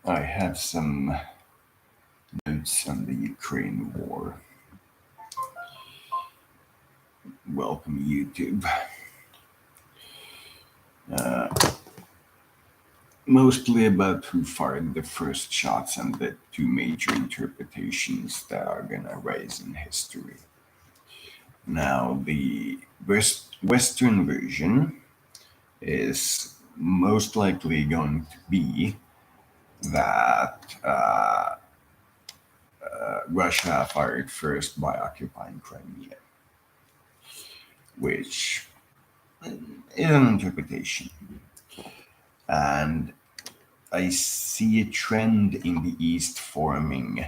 I have some notes on the Ukraine war. Welcome, YouTube. Uh, Mostly about who fired the first shots and the two major interpretations that are going to rise in history. Now, the Western version is most likely going to be that Russia fired first by occupying Crimea, which is an interpretation. And I see a trend in the East forming,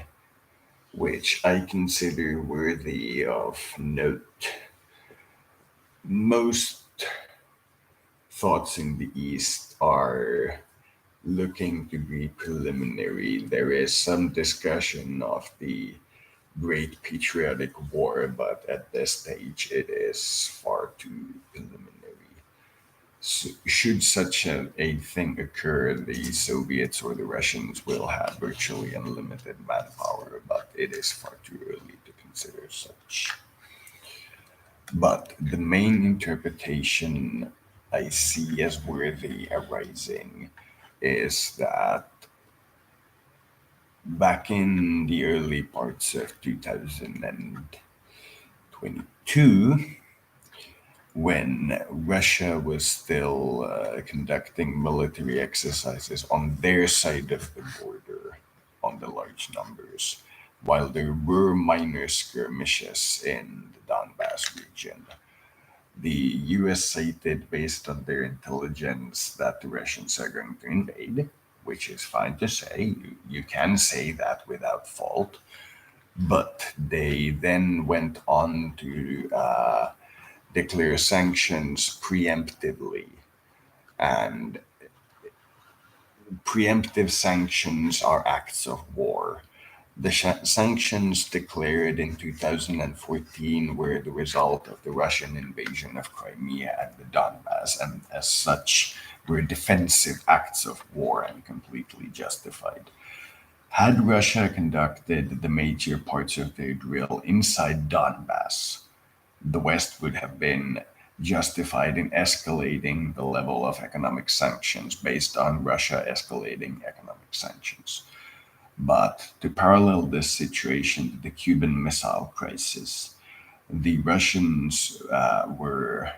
which I consider worthy of note. Most thoughts in the East are looking to be preliminary. There is some discussion of the Great Patriotic War, but at this stage it is far too preliminary. Should such a thing occur, the Soviets or the Russians will have virtually unlimited manpower, but it is far too early to consider such. But the main interpretation I see as worthy arising is that back in the early parts of 2022, when Russia was still conducting military exercises on their side of the border on the large numbers, while there were minor skirmishes in the Donbass region. The US cited, based on their intelligence, that the Russians are going to invade, which is fine to say. You can say that without fault. But they then went on to declare sanctions preemptively. And preemptive sanctions are acts of war. The sanctions declared in 2014 were the result of the Russian invasion of Crimea and the Donbass, and as such, were defensive acts of war and completely justified. Had Russia conducted the major parts of their drill inside Donbass, the West would have been justified in escalating the level of economic sanctions based on Russia escalating economic sanctions. But to parallel this situation to the Cuban Missile Crisis, the Russians were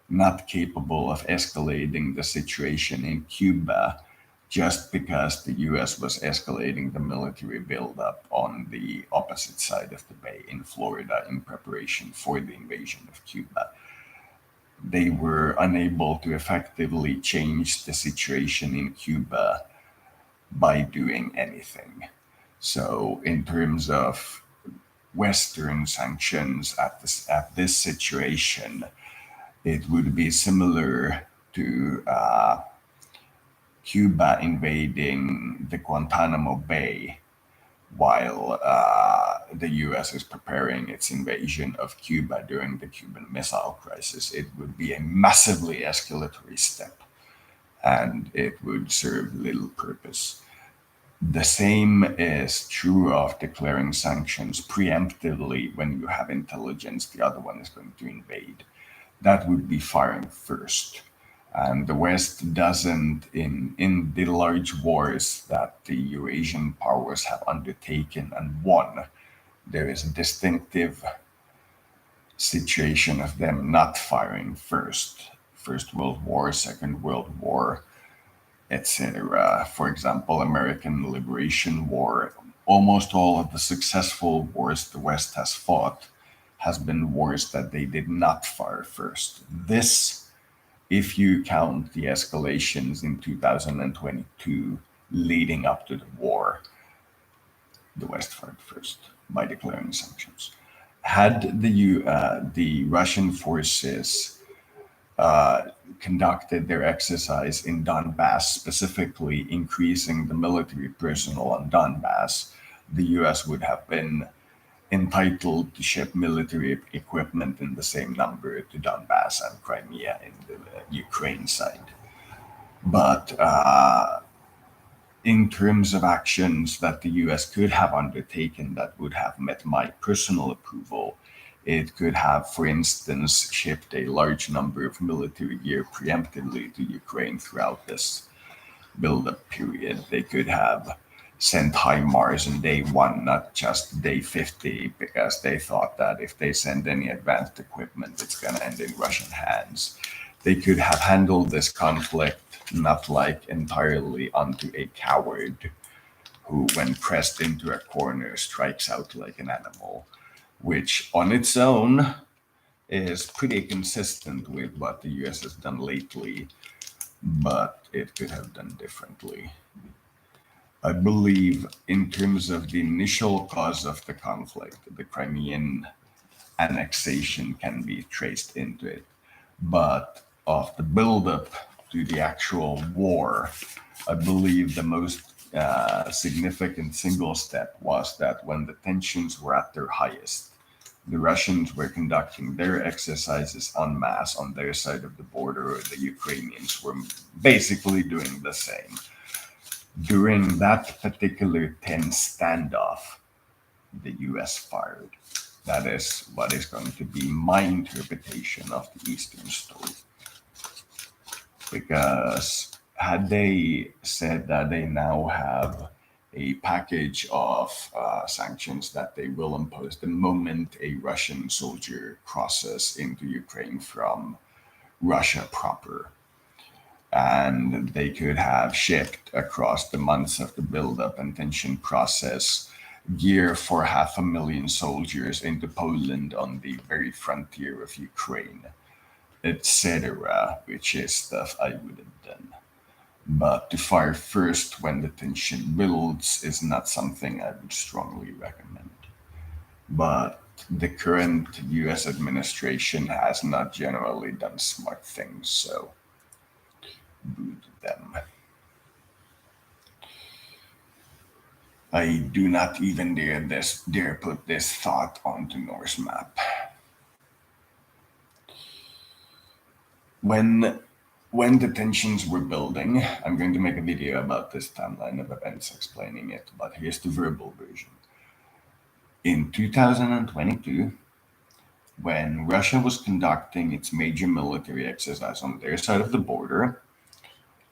not capable of escalating the situation in Cuba just because the US was escalating the military buildup on the opposite side of the bay in Florida in preparation for the invasion of Cuba. They were unable to effectively change the situation in Cuba by doing anything. So, in terms of Western sanctions at this situation, it would be similar to Cuba invading the Guantanamo Bay while the US is preparing its invasion of Cuba during the Cuban Missile Crisis. It would be a massively escalatory step and it would serve little purpose. The same is true of declaring sanctions preemptively when you have intelligence the other one is going to invade. That would be firing first. And the West doesn't, in the large wars that the Eurasian powers have undertaken and won, there is a distinctive situation of them not firing first. First World War, Second World War, etc. For example, American Liberation War. Almost all of the successful wars the West has fought has been wars that they did not fire first. This, if you count the escalations in 2022 leading up to the war, the West fired first by declaring sanctions. Had the Russian forces conducted their exercise in Donbass, specifically increasing the military personnel on Donbass, the US would have been entitled to ship military equipment in the same number to Donbass and Crimea in the Ukraine side. But In terms of actions that the US could have undertaken that would have met my personal approval, it could have, for instance, shipped a large number of military gear preemptively to Ukraine throughout this build-up period. They could have sent HIMARS on day one, not just day 50, because they thought that if they send any advanced equipment, it's going to end in Russian hands. They could have handled this conflict not like entirely onto a coward who, when pressed into a corner, strikes out like an animal, which on its own is pretty consistent with what the US has done lately, but it could have done differently. I believe, in terms of the initial cause of the conflict, the Crimean annexation can be traced into it. But of the buildup to the actual war, I believe the most significant single step was that when the tensions were at their highest, the Russians were conducting their exercises en masse on their side of the border, or the Ukrainians were basically doing the same. During that particular tense standoff, the US fired. That is what is going to be my interpretation of the Eastern story. Because had they said that they now have a package of sanctions that they will impose the moment a Russian soldier crosses into Ukraine from Russia proper, and they could have shipped across the months of the build-up and tension process gear for 500,000 soldiers into Poland on the very frontier of Ukraine, etc., which is stuff I would have done. But to fire first when the tension builds is not something I would strongly recommend. But the current US administration has not generally done smart things, so boo them. I do not even dare put this thought onto Norse map. When the tensions were building, I'm going to make a video about this timeline of events explaining it, but here's the verbal version. In 2022, when Russia was conducting its major military exercise on their side of the border,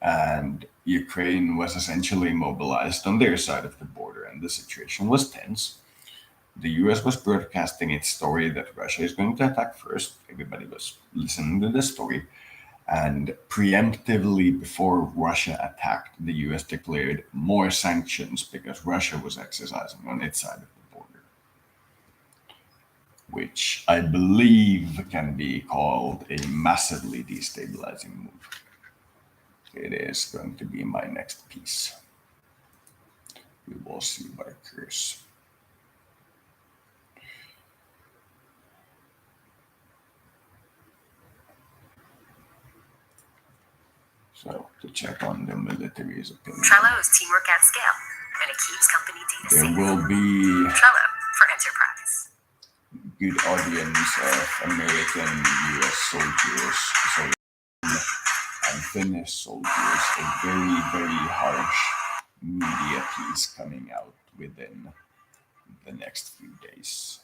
and Ukraine was essentially mobilized on their side of the border, and the situation was tense, the US was broadcasting its story that Russia is going to attack first. Everybody was listening to the story. And preemptively, before Russia attacked, the US declared more sanctions because Russia was exercising on its side of the border, which I believe can be called a massively destabilizing move. It is going to be my next piece. We will see what occurs. So, to check on the military's opinion. Trello is teamwork at scale, and it keeps company data There safe. will be Trello for enterprise. good audience of American US soldiers and Finnish soldiers, a very, very harsh media piece coming out within the next few days,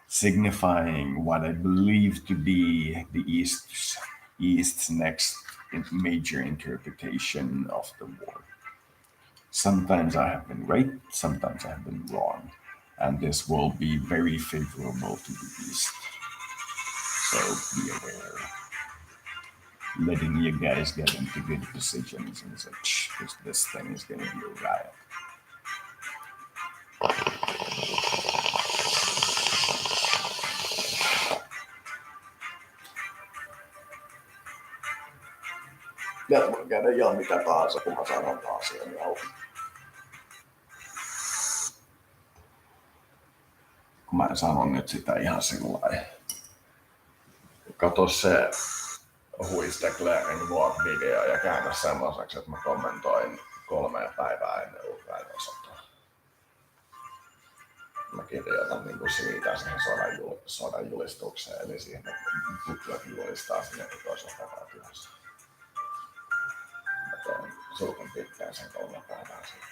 signifying what I believe to be the East's next major interpretation of the war. Sometimes I have been right, sometimes I have been wrong, and this will be very favorable to the East. So be aware. Letting you guys get into good decisions and such, because this thing is going to be a riot. Ja voi käydä ihan mitä tahansa, kun mä sanon asian auki. Kun mä sanon nyt sitä ihan sillain. Kato se Huisteklerin vlog-video ja käännä sellaiseksi, että mä kommentoin 3 päivää ennen Ukrainan sotaa. Mä kirjoitan niin siitä siihen sodan julistukseen, eli siihen, että Putin julistaa sinne toisen operaatiossa. Mä teen sulken pitkään sen 3 päivää sitten.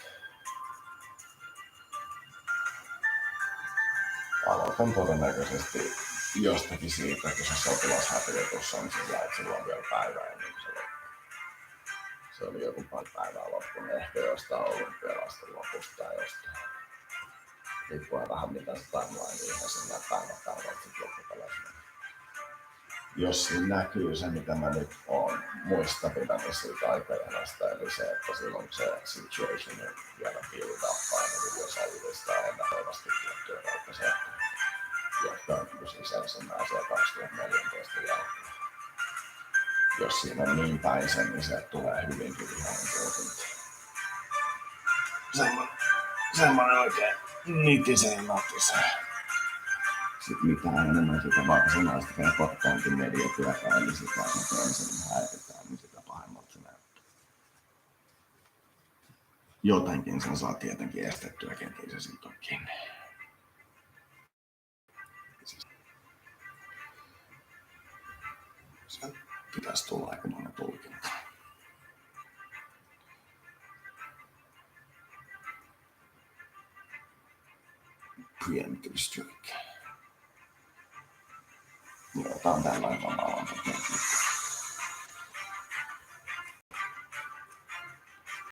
Aloitan todennäköisesti jostakin siitä, kun se sotilashäviötus on sillä, että sillä on vielä päivä ennen kuin se loppuu. Se oli joku pari päivää loppunut, ehkä jostain olympialaisten lopusta tai jostain. Riippuen vähän mitä se timeline ihan sinne päivältä sitten loppupeleissä. Jos siinä näkyy se, mitä mä nyt oon muistavinani siitä aikajanasta, eli se, että silloin se situation vielä build up aina USA ennakoivasti tiettyä kautta se, jotka on siis ensimmäisiä 2014 jälkeen. Jos siinä on niin päin sen, niin se tulee hyvinkin vihainen. Semmoinen oikein nitisen notisee. Sitten mitä enemmän sitä varsinaista reportointin mediatyötä, eli sitä ensin häiritään, niin sitä pahemmalta se näyttää. Jotenkin sen saa tietenkin estettyä, kenties se siitä on kiinni. Se pitäisi tulla aikamoinen tulkinta. Preemptive strike. Joo, tää on tällainen vamaalan tekniikka.